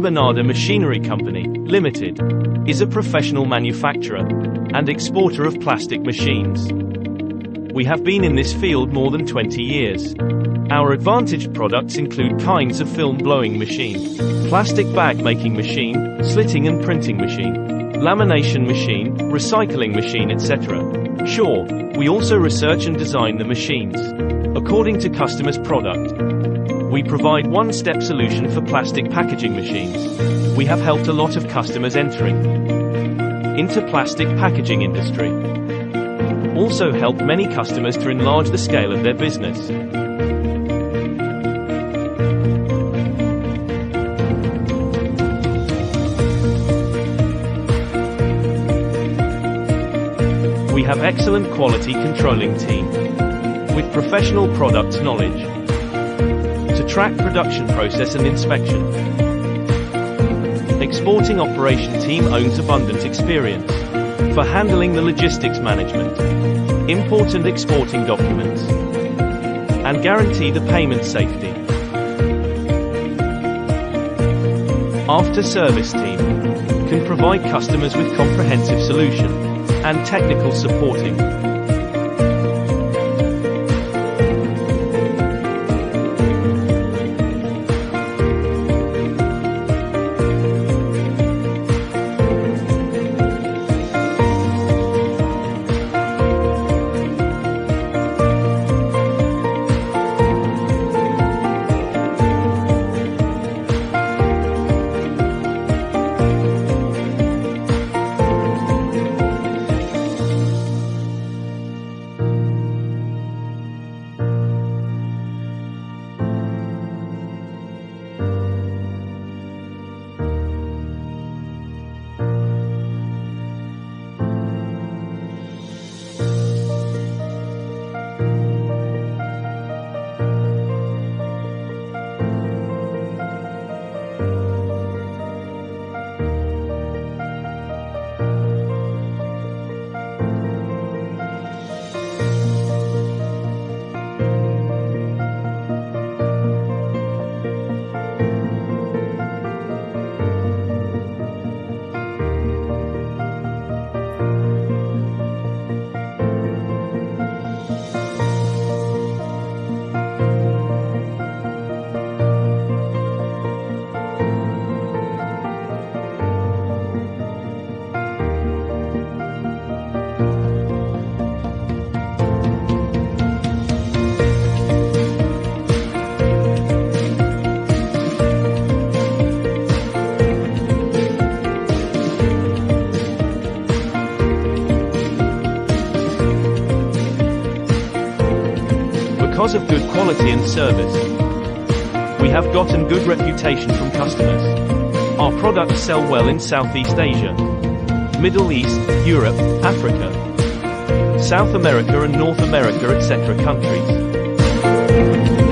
BONADA Machinery Company, Limited, is a professional manufacturer and exporter of plastic machines. We have been in this field more than 20 years. Our advantaged products include kinds of film blowing machine, plastic bag making machine, slitting and printing machine, lamination machine, recycling machine, etc. Sure, we also research and design the machines according to customers' product. We provide one-step solution for plastic packaging machines. We have helped a lot of customers entering into plastic packaging industry. Also helped many customers to enlarge the scale of their business. We have excellent quality controlling team with professional products knowledge to track production process and inspection. Exporting operation team owns abundant experience for handling the logistics management, import and exporting documents, and guarantee the payment safety. After service team can provide customers with comprehensive solution and technical supporting. Because of good quality and service, we have gotten good reputation from customers. Our products sell well in Southeast Asia, Middle East, Europe, Africa, South America and North America, etc. countries.